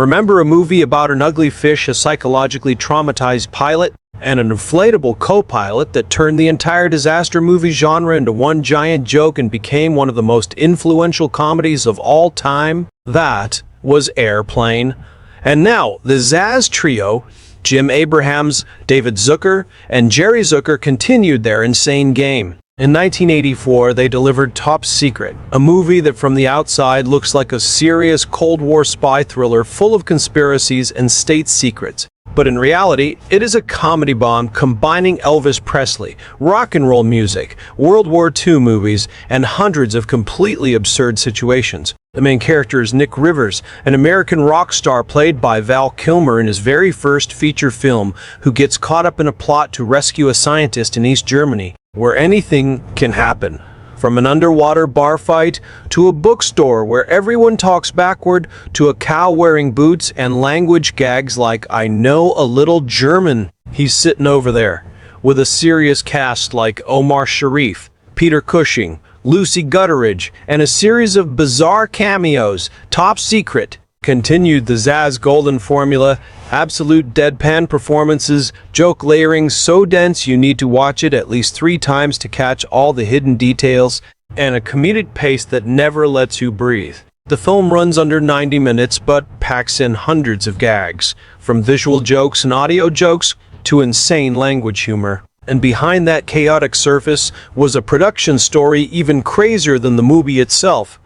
Remember a movie about an ugly fish, a psychologically traumatized pilot, and an inflatable co-pilot that turned the entire disaster movie genre into one giant joke and became one of the most influential comedies of all time? That was Airplane. And now, the Zaz trio, Jim Abrahams, David Zucker, and Jerry Zucker continued their insane game. In 1984, they delivered Top Secret, a movie that from the outside looks like a serious Cold War spy thriller full of conspiracies and state secrets. But in reality, it is a comedy bomb combining Elvis Presley, rock and roll music, World War II movies, and hundreds of completely absurd situations. The main character is Nick Rivers, an American rock star played by Val Kilmer in his very first feature film, who gets caught up in a plot to rescue a scientist in East Germany, where anything can happen. From an underwater bar fight, to a bookstore where everyone talks backward, to a cow wearing boots and language gags like "I know a little German." He's sitting over there, with a serious cast like Omar Sharif, Peter Cushing, Lucy Gutteridge, and a series of bizarre cameos. Top Secret continued the Zaz golden formula: absolute deadpan performances, joke layering so dense you need to watch it at least 3 times to catch all the hidden details, and a comedic pace that never lets you breathe. The film runs under 90 minutes but packs in hundreds of gags, from visual jokes and audio jokes to insane language humor. And behind that chaotic surface was a production story even crazier than the movie itself.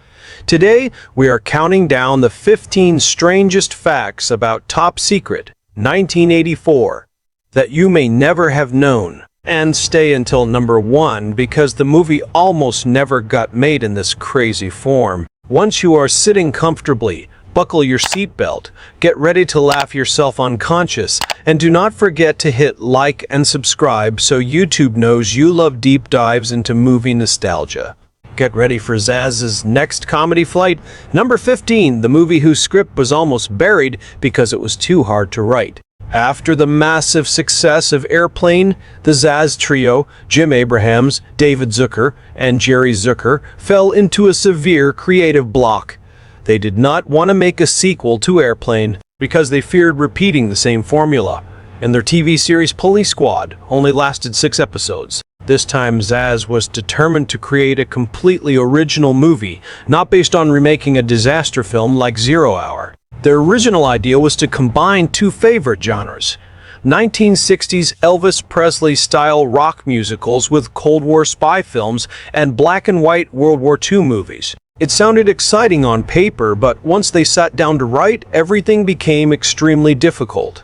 Today, we are counting down the 15 strangest facts about Top Secret, 1984, that you may never have known. And stay until number 1 because the movie almost never got made in this crazy form. Once you are sitting comfortably, buckle your seatbelt, get ready to laugh yourself unconscious, and do not forget to hit like and subscribe so YouTube knows you love deep dives into movie nostalgia. Get ready for Zaz's next comedy flight. Number 15, the movie whose script was almost buried because it was too hard to write. After the massive success of Airplane, the Zaz trio, Jim Abrahams, David Zucker, and Jerry Zucker, fell into a severe creative block. They did not want to make a sequel to Airplane because they feared repeating the same formula, and their TV series Police Squad only lasted 6 episodes. This time, Zaz was determined to create a completely original movie, not based on remaking a disaster film like 0 Hour. Their original idea was to combine 2 favorite genres: 1960s Elvis Presley-style rock musicals with Cold War spy films and black and white World War II movies. It sounded exciting on paper, but once they sat down to write, everything became extremely difficult.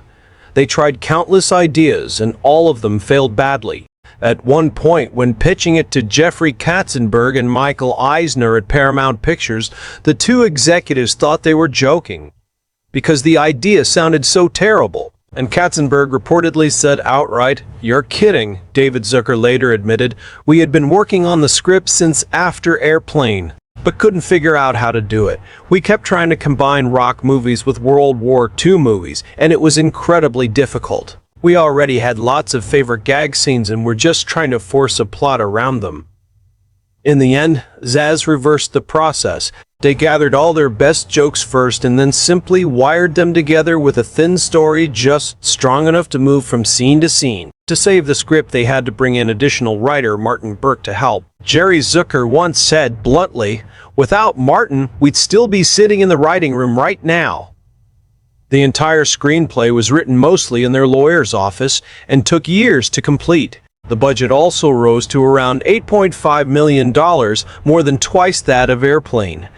They tried countless ideas, and all of them failed badly. At one point, when pitching it to Jeffrey Katzenberg and Michael Eisner at Paramount Pictures, the 2 executives thought they were joking because the idea sounded so terrible. And Katzenberg reportedly said outright, "You're kidding." David Zucker later admitted, "We had been working on the script since after Airplane, but couldn't figure out how to do it. We kept trying to combine rock movies with World War II movies, and it was incredibly difficult. We already had lots of favorite gag scenes and were just trying to force a plot around them." In the end, Zaz reversed the process. They gathered all their best jokes first and then simply wired them together with a thin story just strong enough to move from scene to scene. To save the script, they had to bring in additional writer Martin Burke to help. Jerry Zucker once said bluntly, "Without Martin, we'd still be sitting in the writing room right now." The entire screenplay was written mostly in their lawyer's office and took years to complete. The budget also rose to around $8.5 million, more than twice that of Airplane.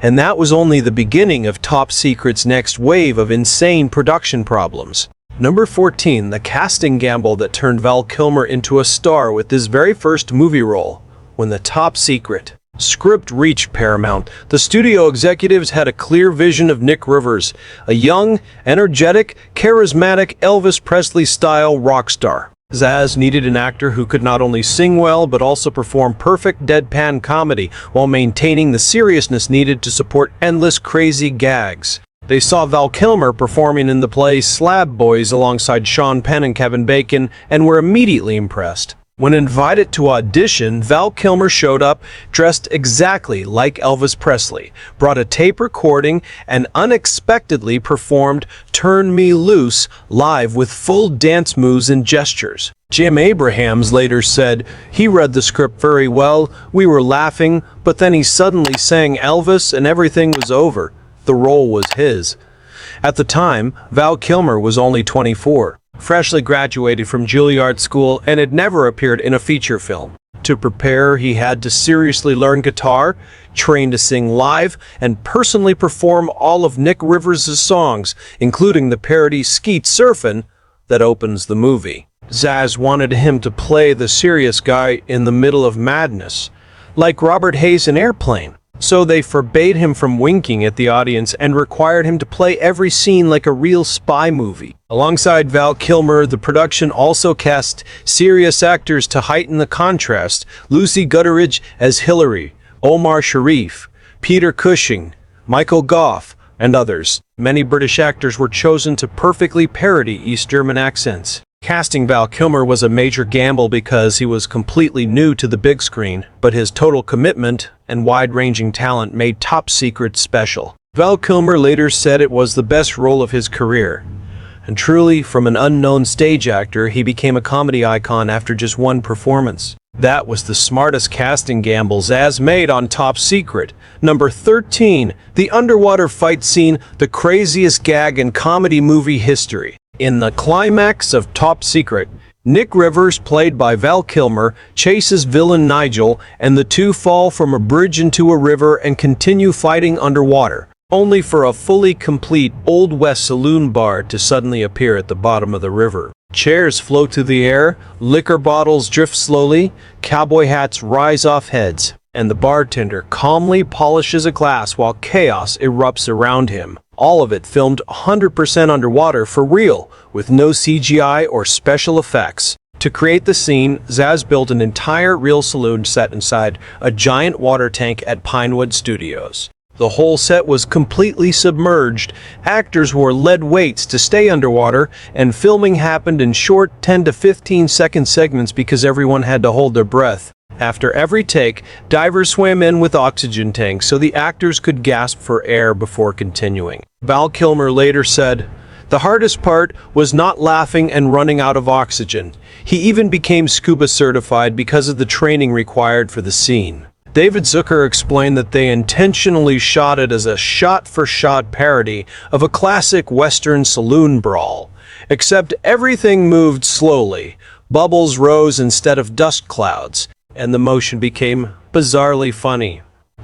And that was only the beginning of Top Secret's next wave of insane production problems. Number 14, the casting gamble that turned Val Kilmer into a star with his very first movie role. When the Top Secret script reached Paramount, the studio executives had a clear vision of Nick Rivers, a young, energetic, charismatic Elvis Presley-style rock star. Zaz needed an actor who could not only sing well but also perform perfect deadpan comedy while maintaining the seriousness needed to support endless crazy gags. They saw Val Kilmer performing in the play Slab Boys alongside Sean Penn and Kevin Bacon and were immediately impressed. When invited to audition, Val Kilmer showed up dressed exactly like Elvis Presley, brought a tape recording, and unexpectedly performed "Turn Me Loose" live with full dance moves and gestures. Jim Abrahams later said, "He read the script very well, we were laughing, but then he suddenly sang Elvis and everything was over. The role was his." At the time, Val Kilmer was only 24. Freshly graduated from Juilliard School and had never appeared in a feature film. To prepare, he had to seriously learn guitar, train to sing live, and personally perform all of Nick Rivers' songs, including the parody "Skeet Surfin'" that opens the movie. Zaz wanted him to play the serious guy in the middle of madness, like Robert Hayes in Airplane. So they forbade him from winking at the audience and required him to play every scene like a real spy movie. Alongside Val Kilmer, the production also cast serious actors to heighten the contrast: Lucy Gutteridge as Hillary, Omar Sharif, Peter Cushing, Michael Goff, and others. Many British actors were chosen to perfectly parody East German accents. Casting Val Kilmer was a major gamble because he was completely new to the big screen, but his total commitment and wide-ranging talent made Top Secret special. Val Kilmer later said it was the best role of his career. And truly, from an unknown stage actor, he became a comedy icon after just one performance. That was the smartest casting gamble Zaz made on Top Secret. Number 13. The underwater fight scene, the craziest gag in comedy movie history. In the climax of Top Secret, Nick Rivers, played by Val Kilmer, chases villain Nigel, and the two fall from a bridge into a river and continue fighting underwater, only for a fully complete Old West saloon bar to suddenly appear at the bottom of the river. Chairs float through the air, liquor bottles drift slowly, cowboy hats rise off heads, and the bartender calmly polishes a glass while chaos erupts around him. All of it filmed 100% underwater for real, with no CGI or special effects. To create the scene, Zaz built an entire real saloon set inside a giant water tank at Pinewood Studios. The whole set was completely submerged, actors wore lead weights to stay underwater, and filming happened in short 10 to 15 second segments because everyone had to hold their breath. After every take, divers swam in with oxygen tanks so the actors could gasp for air before continuing. Val Kilmer later said, "The hardest part was not laughing and running out of oxygen. He even became scuba certified because of the training required for the scene." David Zucker explained that they intentionally shot it as a shot-for-shot parody of a classic Western saloon brawl, except everything moved slowly. Bubbles rose instead of dust clouds, and the motion became bizarrely funny.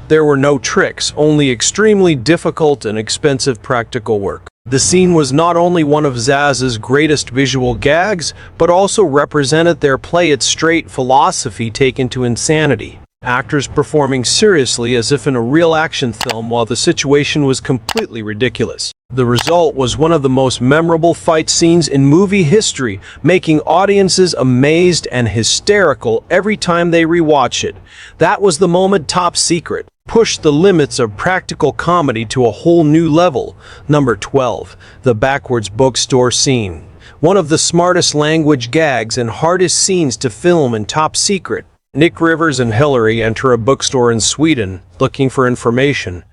There were no tricks, only extremely difficult and expensive practical work. The scene was not only one of Zaz's greatest visual gags, but also represented their play it straight philosophy taken to insanity. Actors performing seriously as if in a real action film while the situation was completely ridiculous. The result was one of the most memorable fight scenes in movie history, making audiences amazed and hysterical every time they rewatch it. That was the moment Top Secret pushed the limits of practical comedy to a whole new level. Number 12. The backwards bookstore scene. One of the smartest language gags and hardest scenes to film in Top Secret. Nick Rivers and Hillary enter a bookstore in Sweden looking for information.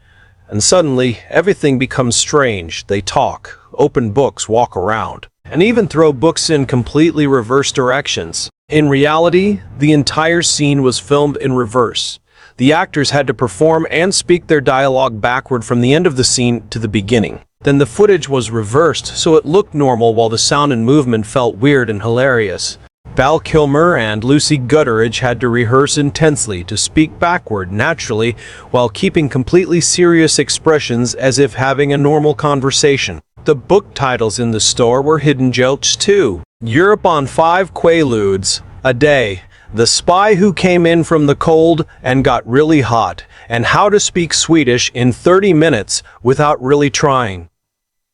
And suddenly, everything becomes strange. They talk, open books, walk around, and even throw books in completely reverse directions. In reality, the entire scene was filmed in reverse. The actors had to perform and speak their dialogue backward from the end of the scene to the beginning. Then the footage was reversed so it looked normal while the sound and movement felt weird and hilarious. Val Kilmer and Lucy Gutteridge had to rehearse intensely to speak backward naturally while keeping completely serious expressions as if having a normal conversation. The book titles in the store were hidden jokes too. Europe on 5 Quaaludes a Day, The Spy Who Came In From the Cold and Got Really Hot, and How to Speak Swedish in 30 Minutes Without Really Trying.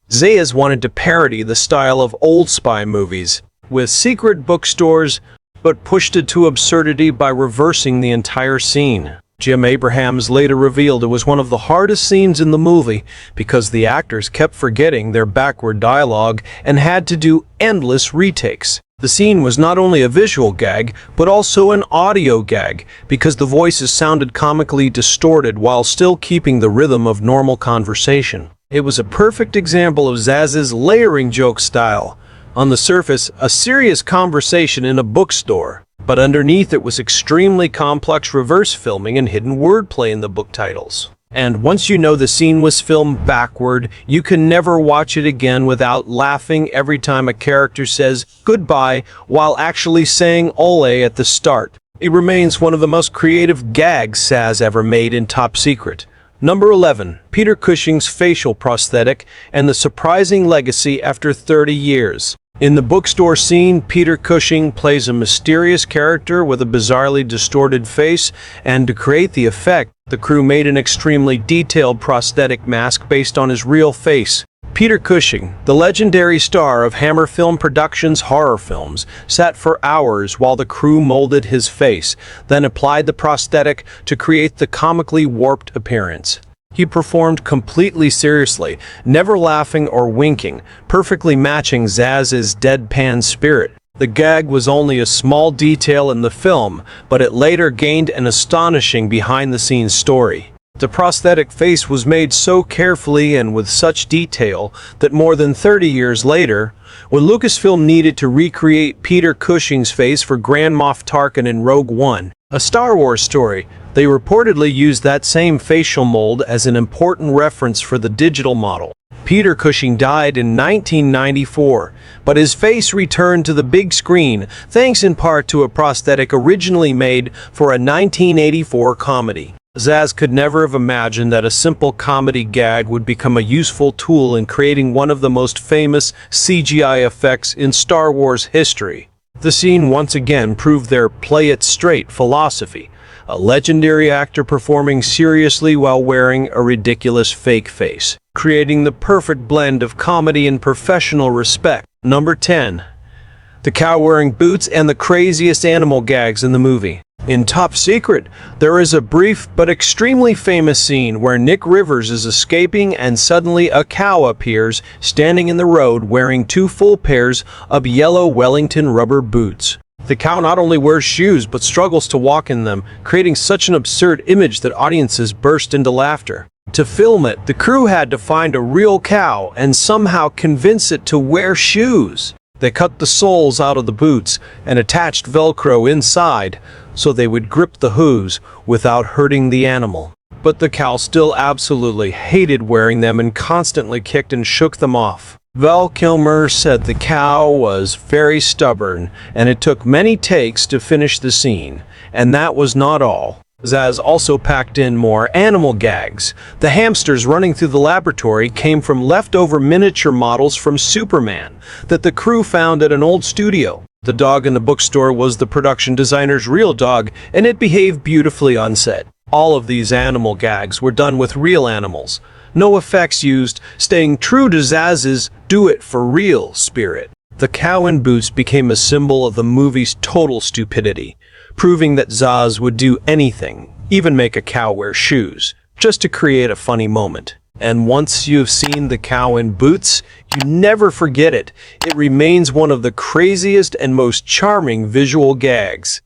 Zaz wanted to parody the style of old spy movies with secret bookstores, but pushed it to absurdity by reversing the entire scene. Jim Abrahams later revealed it was one of the hardest scenes in the movie because the actors kept forgetting their backward dialogue and had to do endless retakes. The scene was not only a visual gag, but also an audio gag because the voices sounded comically distorted while still keeping the rhythm of normal conversation. It was a perfect example of Zaz's layering joke style. On the surface, a serious conversation in a bookstore, but underneath it was extremely complex reverse filming and hidden wordplay in the book titles. And once you know the scene was filmed backward, you can never watch it again without laughing every time a character says goodbye while actually saying ole at the start. It remains one of the most creative gags Zaz ever made in Top Secret. Number 11. Peter Cushing's facial prosthetic and the surprising legacy after 30 years. In the bookstore scene, Peter Cushing plays a mysterious character with a bizarrely distorted face, and to create the effect, the crew made an extremely detailed prosthetic mask based on his real face. Peter Cushing, the legendary star of Hammer Film Productions' horror films, sat for hours while the crew molded his face, then applied the prosthetic to create the comically warped appearance. He performed completely seriously, never laughing or winking, perfectly matching Zaz's deadpan spirit. The gag was only a small detail in the film, but it later gained an astonishing behind-the-scenes story. The prosthetic face was made so carefully and with such detail that more than 30 years later, when Lucasfilm needed to recreate Peter Cushing's face for Grand Moff Tarkin in Rogue One, a Star Wars story, they reportedly used that same facial mold as an important reference for the digital model. Peter Cushing died in 1994, but his face returned to the big screen thanks in part to a prosthetic originally made for a 1984 comedy. Zaz could never have imagined that a simple comedy gag would become a useful tool in creating one of the most famous CGI effects in Star Wars history. The scene once again proved their play it straight philosophy, a legendary actor performing seriously while wearing a ridiculous fake face, creating the perfect blend of comedy and professional respect. Number 10. The cow wearing boots and the craziest animal gags in the movie. In Top Secret, there is a brief but extremely famous scene where Nick Rivers is escaping and suddenly a cow appears standing in the road wearing 2 full pairs of yellow Wellington rubber boots. The cow not only wears shoes but struggles to walk in them, creating such an absurd image that audiences burst into laughter. To film it, the crew had to find a real cow and somehow convince it to wear shoes. They cut the soles out of the boots and attached Velcro inside so they would grip the hooves without hurting the animal. But the cow still absolutely hated wearing them and constantly kicked and shook them off. Val Kilmer said the cow was very stubborn and it took many takes to finish the scene, and that was not all. Zaz also packed in more animal gags. The hamsters running through the laboratory came from leftover miniature models from Superman that the crew found at an old studio. The dog in the bookstore was the production designer's real dog, and it behaved beautifully on set. All of these animal gags were done with real animals. No effects used, staying true to Zaz's do-it-for-real spirit. The cow in boots became a symbol of the movie's total stupidity, proving that Zaz would do anything, even make a cow wear shoes, just to create a funny moment. And once you've seen the cow in boots, you never forget it. It remains one of the craziest and most charming visual gags.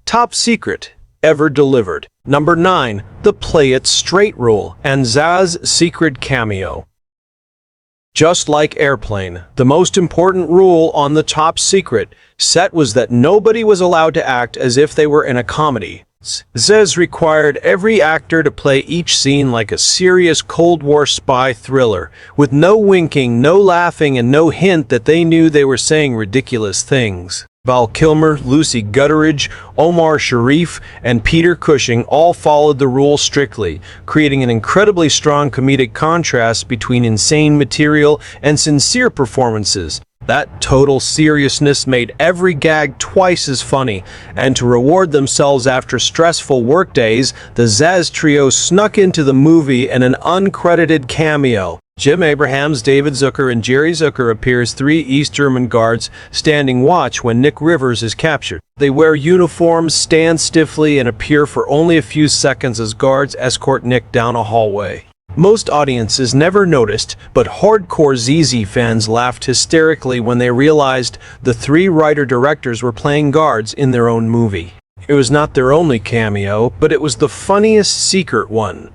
Top Secret ever delivered. Number 9. The Play It Straight Rule and Zaz's secret cameo. Just like Airplane, the most important rule on the Top Secret set was that nobody was allowed to act as if they were in a comedy. Zaz required every actor to play each scene like a serious Cold War spy thriller, with no winking, no laughing, and no hint that they knew they were saying ridiculous things. Val Kilmer, Lucy Gutteridge, Omar Sharif, and Peter Cushing all followed the rule strictly, creating an incredibly strong comedic contrast between insane material and sincere performances. That total seriousness made every gag twice as funny, and to reward themselves after stressful workdays, the Zaz trio snuck into the movie in an uncredited cameo. Jim Abrahams, David Zucker, and Jerry Zucker appear as three East German guards standing watch when Nick Rivers is captured. They wear uniforms, stand stiffly, and appear for only a few seconds as guards escort Nick down a hallway. Most audiences never noticed, but hardcore ZZ fans laughed hysterically when they realized the three writer-directors were playing guards in their own movie. It was not their only cameo, but it was the funniest secret one.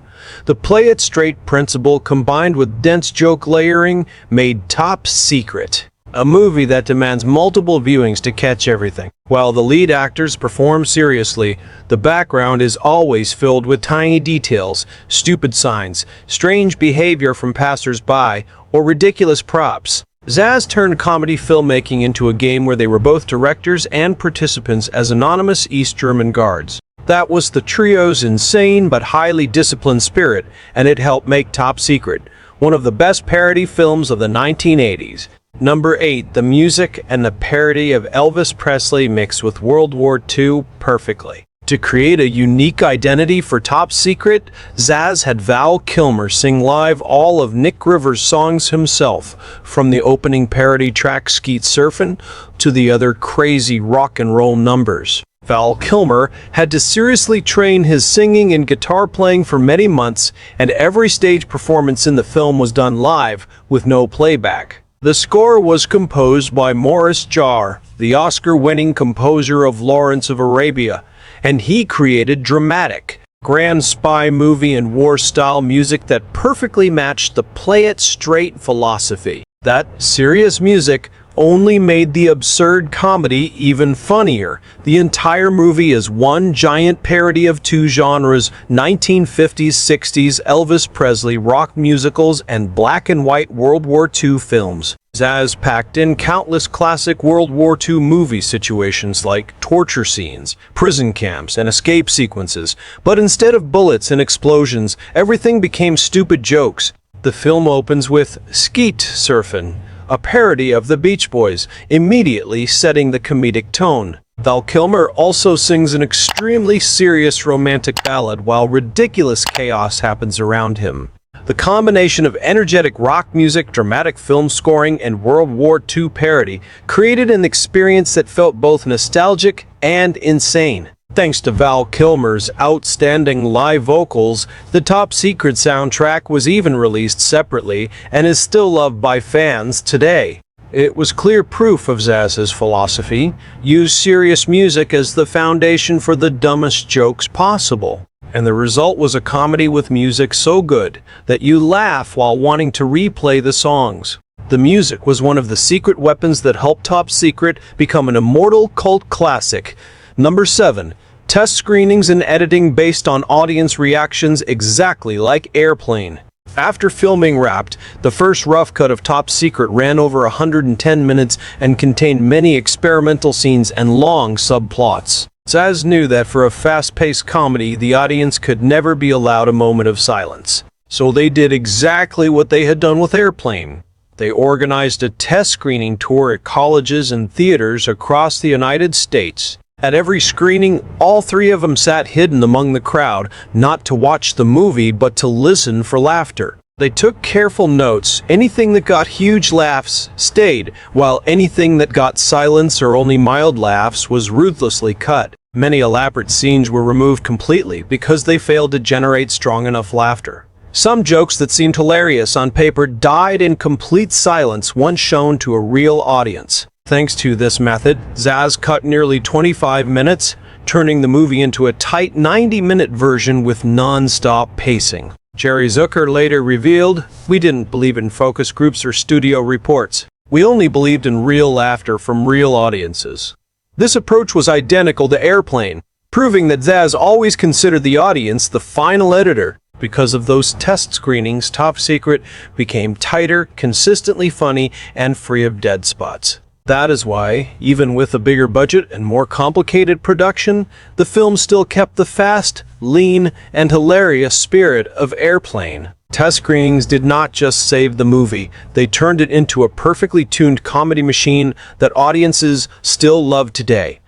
The play-it-straight principle combined with dense joke layering made Top Secret a movie that demands multiple viewings to catch everything. While the lead actors perform seriously, the background is always filled with tiny details, stupid signs, strange behavior from passers-by, or ridiculous props. Zaz turned comedy filmmaking into a game where they were both directors and participants as anonymous East German guards. That was the trio's insane but highly disciplined spirit, and it helped make Top Secret one of the best parody films of the 1980s. Number 8. The music and the parody of Elvis Presley mixed with World War II perfectly. To create a unique identity for Top Secret, Zaz had Val Kilmer sing live all of Nick Rivers' songs himself, from the opening parody track Skeet Surfin' to the other crazy rock and roll numbers. Val Kilmer had to seriously train his singing and guitar playing for many months, and every stage performance in the film was done live with no playback. The score was composed by Morris Jarre, the Oscar-winning composer of Lawrence of Arabia, and he created dramatic, grand spy movie and war-style music that perfectly matched the play-it-straight philosophy. That serious music only made the absurd comedy even funnier. The entire movie is one giant parody of two genres: 1950s, 60s Elvis Presley rock musicals and black and white World War II films. Zaz packed in countless classic World War II movie situations like torture scenes, prison camps, and escape sequences, but instead of bullets and explosions, everything became stupid jokes. The film opens with Skeet Surfin', a parody of the Beach Boys, immediately setting the comedic tone. Val Kilmer also sings an extremely serious romantic ballad while ridiculous chaos happens around him. The combination of energetic rock music, dramatic film scoring, and World War II parody created an experience that felt both nostalgic and insane. Thanks to Val Kilmer's outstanding live vocals, the Top Secret soundtrack was even released separately and is still loved by fans today. It was clear proof of Zaz's philosophy: use serious music as the foundation for the dumbest jokes possible. And the result was a comedy with music so good that you laugh while wanting to replay the songs. The music was one of the secret weapons that helped Top Secret become an immortal cult classic. Number 7. Test screenings and editing based on audience reactions, exactly like Airplane. After filming wrapped, the first rough cut of Top Secret ran over 110 minutes and contained many experimental scenes and long subplots. Zaz knew that for a fast-paced comedy, the audience could never be allowed a moment of silence. So they did exactly what they had done with Airplane. They organized a test screening tour at colleges and theaters across the United States. At every screening, all three of them sat hidden among the crowd, not to watch the movie, but to listen for laughter. They took careful notes. Anything that got huge laughs stayed, while anything that got silence or only mild laughs was ruthlessly cut. Many elaborate scenes were removed completely because they failed to generate strong enough laughter. Some jokes that seemed hilarious on paper died in complete silence once shown to a real audience. Thanks to this method, Zaz cut nearly 25 minutes, turning the movie into a tight 90-minute version with non-stop pacing. Jerry Zucker later revealed, "We didn't believe in focus groups or studio reports. We only believed in real laughter from real audiences." This approach was identical to Airplane, proving that Zaz always considered the audience the final editor. Because of those test screenings, Top Secret became tighter, consistently funny, and free of dead spots. That is why, even with a bigger budget and more complicated production, the film still kept the fast, lean, and hilarious spirit of Airplane. Test screenings did not just save the movie, they turned it into a perfectly tuned comedy machine that audiences still love today.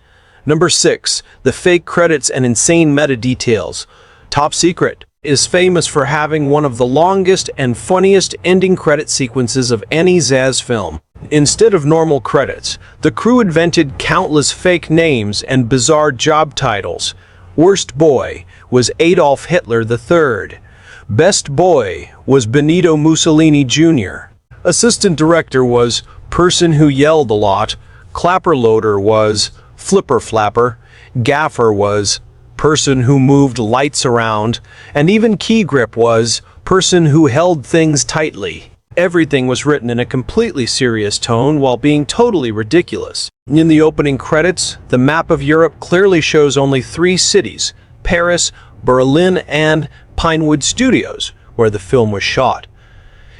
Number 6. The fake credits and insane meta details. Top Secret is famous for having one of the longest and funniest ending credit sequences of any Zaz film. Instead of normal credits, the crew invented countless fake names and bizarre job titles. Worst boy was Adolf Hitler III. Best boy was Benito Mussolini Jr. Assistant director was person who yelled a lot. Clapper loader was flipper flapper. Gaffer was person who moved lights around. And even key grip was person who held things tightly. Everything was written in a completely serious tone while being totally ridiculous. In the opening credits, the map of Europe clearly shows only 3 cities: Paris, Berlin, and Pinewood Studios, where the film was shot.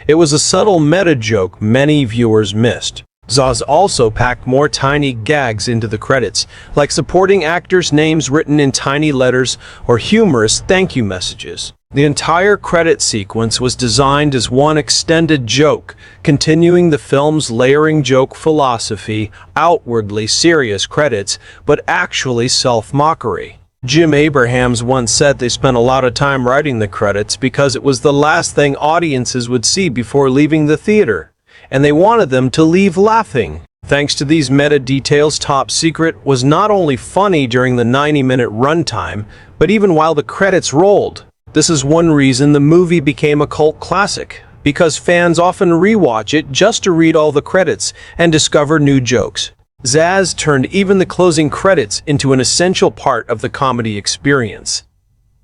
It was a subtle meta joke many viewers missed. Zaz also packed more tiny gags into the credits, like supporting actors' names written in tiny letters or humorous thank you messages. The entire credit sequence was designed as one extended joke, continuing the film's layering joke philosophy, outwardly serious credits, but actually self-mockery. Jim Abrahams once said they spent a lot of time writing the credits because it was the last thing audiences would see before leaving the theater, and they wanted them to leave laughing. Thanks to these meta details, Top Secret was not only funny during the 90-minute runtime, but even while the credits rolled. This is one reason the movie became a cult classic, because fans often rewatch it just to read all the credits and discover new jokes. Zaz turned even the closing credits into an essential part of the comedy experience.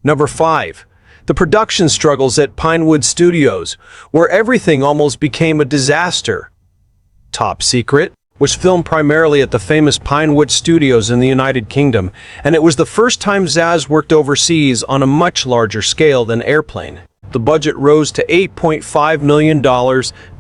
Number 5. The production struggles at Pinewood Studios, where everything almost became a disaster. Top Secret was filmed primarily at the famous Pinewood Studios in the United Kingdom, and it was the first time Zaz worked overseas on a much larger scale than Airplane. The budget rose to $8.5 million,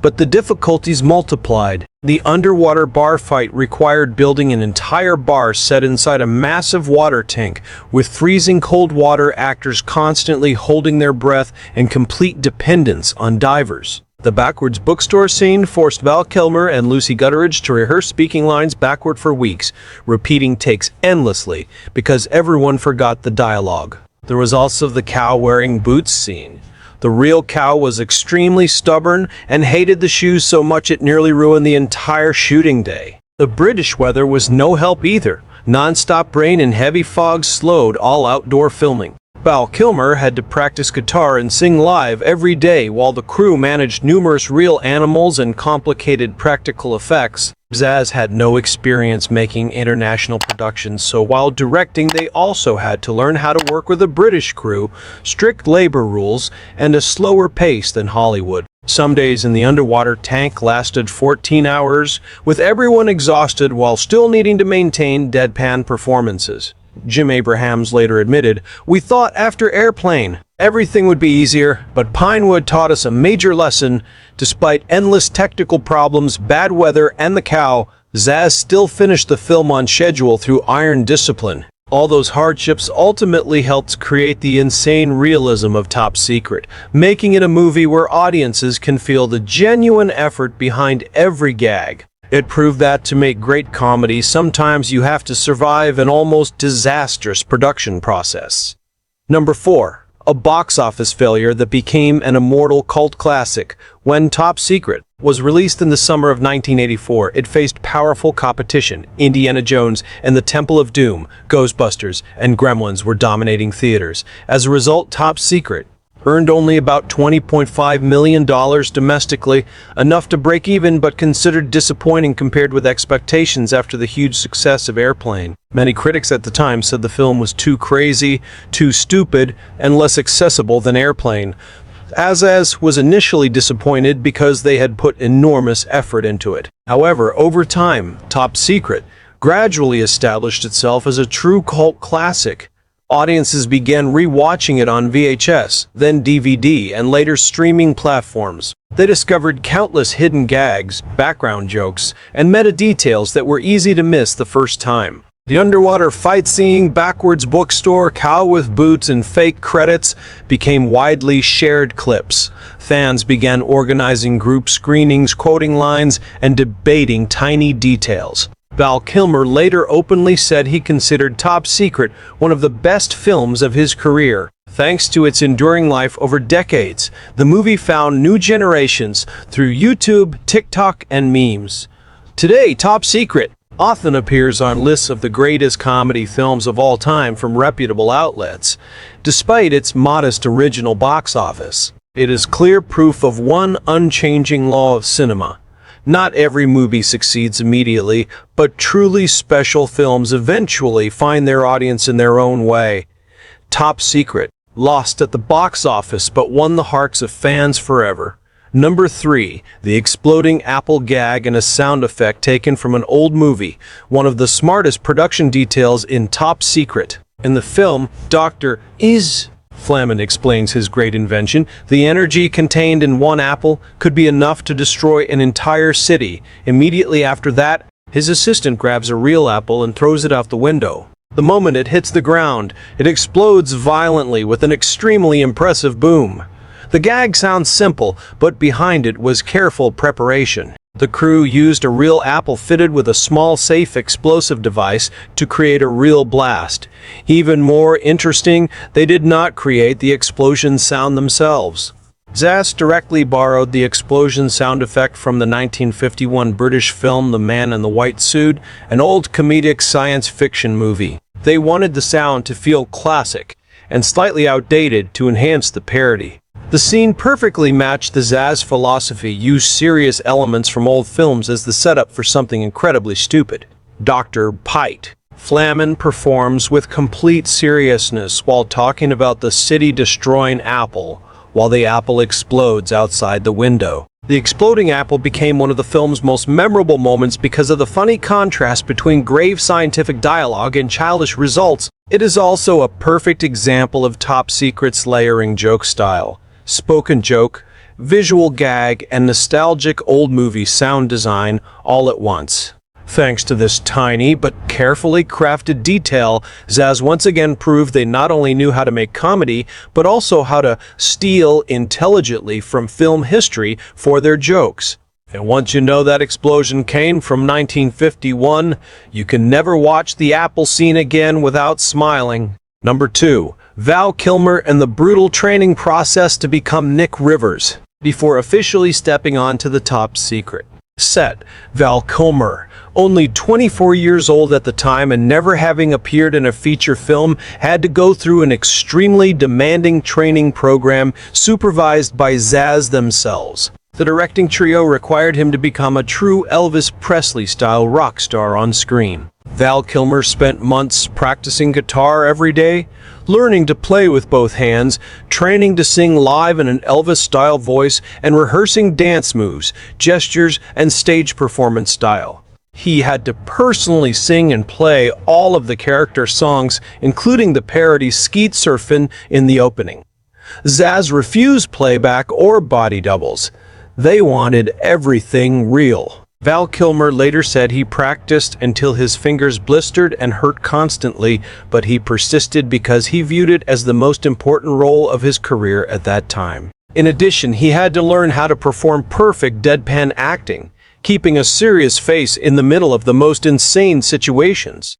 but the difficulties multiplied. The underwater bar fight required building an entire bar set inside a massive water tank, with freezing cold water actors constantly holding their breath and complete dependence on divers. The backwards bookstore scene forced Val Kilmer and Lucy Gutteridge to rehearse speaking lines backward for weeks, repeating takes endlessly because everyone forgot the dialogue. There was also the cow wearing boots scene. The real cow was extremely stubborn and hated the shoes so much it nearly ruined the entire shooting day. The British weather was no help either. Non-stop rain and heavy fog slowed all outdoor filming. Val Kilmer had to practice guitar and sing live every day while the crew managed numerous real animals and complicated practical effects. Zaz had no experience making international productions, so while directing they also had to learn how to work with a British crew, strict labor rules, and a slower pace than Hollywood. Some days in the underwater tank lasted 14 hours, with everyone exhausted while still needing to maintain deadpan performances. Jim Abrahams later admitted, "We thought after Airplane, everything would be easier, but Pinewood taught us a major lesson. Despite endless technical problems, bad weather, and the cow, Zaz still finished the film on schedule through iron discipline." All those hardships ultimately helped create the insane realism of Top Secret, making it a movie where audiences can feel the genuine effort behind every gag. It proved that to make great comedy, sometimes you have to survive an almost disastrous production process. Number 4. A box office failure that became an immortal cult classic. When Top Secret was released in the summer of 1984, it faced powerful competition. Indiana Jones and the Temple of Doom, Ghostbusters, and Gremlins were dominating theaters. As a result, Top Secret earned only about $20.5 million domestically, enough to break even but considered disappointing compared with expectations after the huge success of Airplane. Many critics at the time said the film was too crazy, too stupid, and less accessible than Airplane. Zaz was initially disappointed because they had put enormous effort into it. However, over time, Top Secret gradually established itself as a true cult classic. Audiences began re-watching it on VHS, then DVD, and later streaming platforms. They discovered countless hidden gags, background jokes, and meta details that were easy to miss the first time. The underwater fight scene, backwards bookstore, cow with boots, and fake credits became widely shared clips. Fans began organizing group screenings, quoting lines, and debating tiny details. Val Kilmer later openly said he considered Top Secret one of the best films of his career. Thanks to its enduring life over decades, the movie found new generations through YouTube, TikTok, and memes. Today, Top Secret often appears on lists of the greatest comedy films of all time from reputable outlets. Despite its modest original box office, it is clear proof of one unchanging law of cinema. Not every movie succeeds immediately, but truly special films eventually find their audience in their own way. Top Secret lost at the box office but won the hearts of fans forever. Number 3, the exploding apple gag and a sound effect taken from an old movie, one of the smartest production details in Top Secret. In the film, Dr. Flamin explains his great invention. The energy contained in one apple could be enough to destroy an entire city. Immediately after that, his assistant grabs a real apple and throws it out the window. The moment it hits the ground, it explodes violently with an extremely impressive boom. The gag sounds simple, but behind it was careful preparation. The crew used a real apple fitted with a small safe explosive device to create a real blast. Even more interesting, they did not create the explosion sound themselves. Zaz directly borrowed the explosion sound effect from the 1951 British film The Man in the White Suit, an old comedic science fiction movie. They wanted the sound to feel classic and slightly outdated to enhance the parody. The scene perfectly matched the Zaz philosophy, use serious elements from old films as the setup for something incredibly stupid. Dr. Flamin performs with complete seriousness while talking about the city-destroying apple, while the apple explodes outside the window. The exploding apple became one of the film's most memorable moments because of the funny contrast between grave scientific dialogue and childish results. It is also a perfect example of Top Secret's layering joke style. Spoken joke, visual gag, and nostalgic old movie sound design all at once. Thanks to this tiny but carefully crafted detail, Zaz once again proved they not only knew how to make comedy, but also how to steal intelligently from film history for their jokes. And once you know that explosion came from 1951, you can never watch the apple scene again without smiling. Number 2. Val Kilmer and the brutal training process to become Nick Rivers. Before officially stepping on to the Top Secret set, Val Kilmer, only 24 years old at the time and never having appeared in a feature film, had to go through an extremely demanding training program supervised by Zaz themselves. The directing trio required him to become a true Elvis Presley-style rock star on screen. Val Kilmer spent months practicing guitar every day, learning to play with both hands, training to sing live in an Elvis-style voice, and rehearsing dance moves, gestures, and stage performance style. He had to personally sing and play all of the character songs, including the parody Skeet Surfin' in the opening. Zaz refused playback or body doubles. They wanted everything real. Val Kilmer later said he practiced until his fingers blistered and hurt constantly, but he persisted because he viewed it as the most important role of his career at that time. In addition, he had to learn how to perform perfect deadpan acting, keeping a serious face in the middle of the most insane situations.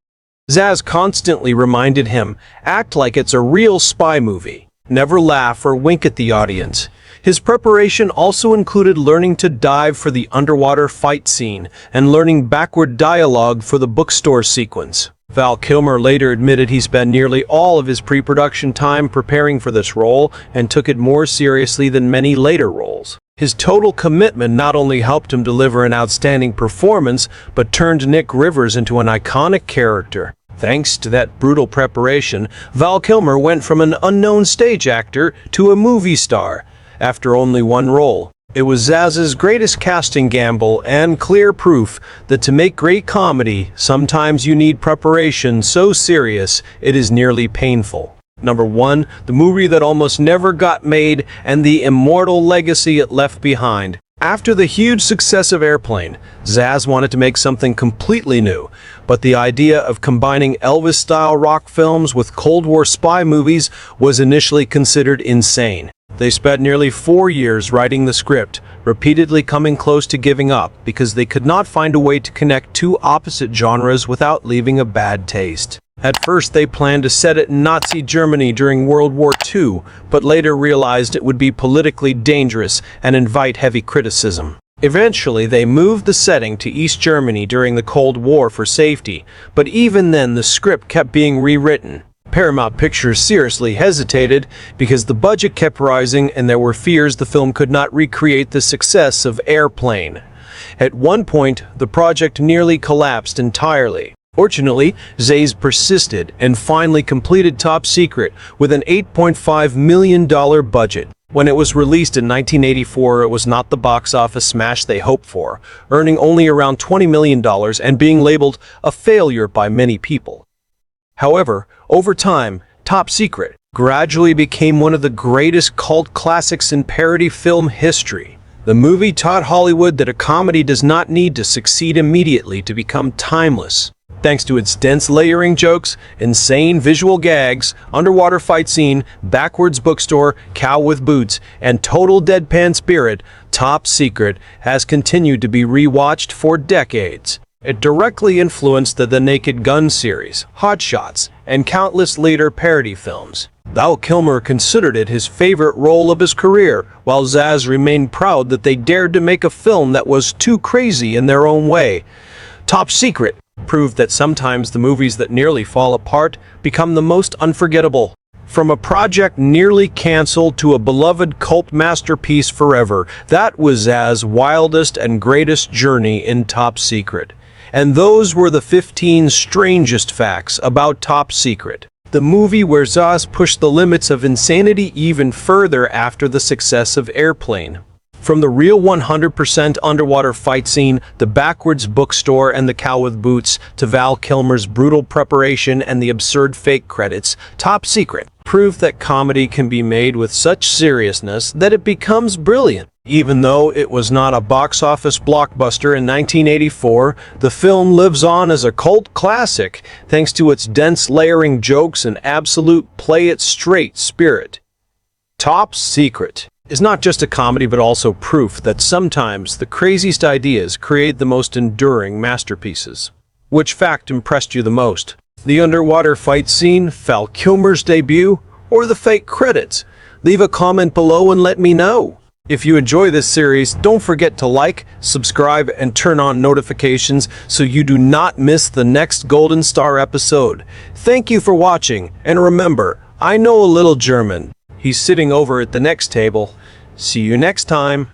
Zaz constantly reminded him, act like it's a real spy movie. Never laugh or wink at the audience. His preparation also included learning to dive for the underwater fight scene and learning backward dialogue for the bookstore sequence. Val Kilmer later admitted he spent nearly all of his pre-production time preparing for this role and took it more seriously than many later roles. His total commitment not only helped him deliver an outstanding performance, but turned Nick Rivers into an iconic character. Thanks to that brutal preparation, Val Kilmer went from an unknown stage actor to a movie star after only one role. It was Zaz's greatest casting gamble and clear proof that to make great comedy, sometimes you need preparation so serious it is nearly painful. Number 1, the movie that almost never got made and the immortal legacy it left behind. After the huge success of Airplane, Zaz wanted to make something completely new, but the idea of combining Elvis-style rock films with Cold War spy movies was initially considered insane. They spent nearly 4 years writing the script, repeatedly coming close to giving up because they could not find a way to connect two opposite genres without leaving a bad taste. At first they planned to set it in Nazi Germany during World War II, but later realized it would be politically dangerous and invite heavy criticism. Eventually, they moved the setting to East Germany during the Cold War for safety, but even then the script kept being rewritten. Paramount Pictures seriously hesitated because the budget kept rising and there were fears the film could not recreate the success of Airplane. At one point, the project nearly collapsed entirely. Fortunately, Zayas persisted and finally completed Top Secret with an $8.5 million budget. When it was released in 1984, it was not the box office smash they hoped for, earning only around $20 million and being labeled a failure by many people. However, over time, Top Secret gradually became one of the greatest cult classics in parody film history. The movie taught Hollywood that a comedy does not need to succeed immediately to become timeless. Thanks to its dense layering jokes, insane visual gags, underwater fight scene, backwards bookstore, cow with boots, and total deadpan spirit, Top Secret has continued to be rewatched for decades. It directly influenced the Naked Gun series, Hot Shots, and countless later parody films. Val Kilmer considered it his favorite role of his career, while Zaz remained proud that they dared to make a film that was too crazy in their own way. Top Secret proved that sometimes the movies that nearly fall apart become the most unforgettable. From a project nearly canceled to a beloved cult masterpiece forever, that was Zaz's wildest and greatest journey in Top Secret. And those were the 15 strangest facts about Top Secret, the movie where Zaz pushed the limits of insanity even further after the success of Airplane. From the real 100% underwater fight scene, the backwards bookstore and the cow with boots, to Val Kilmer's brutal preparation and the absurd fake credits, Top Secret proved that comedy can be made with such seriousness that it becomes brilliant. Even though it was not a box office blockbuster in 1984, the film lives on as a cult classic thanks to its dense layering jokes and absolute play-it-straight spirit. Top Secret is not just a comedy but also proof that sometimes the craziest ideas create the most enduring masterpieces. Which fact impressed you the most? The underwater fight scene, Val Kilmer's debut, or the fake credits? Leave a comment below and let me know. If you enjoy this series, don't forget to like, subscribe, and turn on notifications so you do not miss the next Golden Star episode. Thank you for watching, and remember, I know a little German. He's sitting over at the next table. See you next time.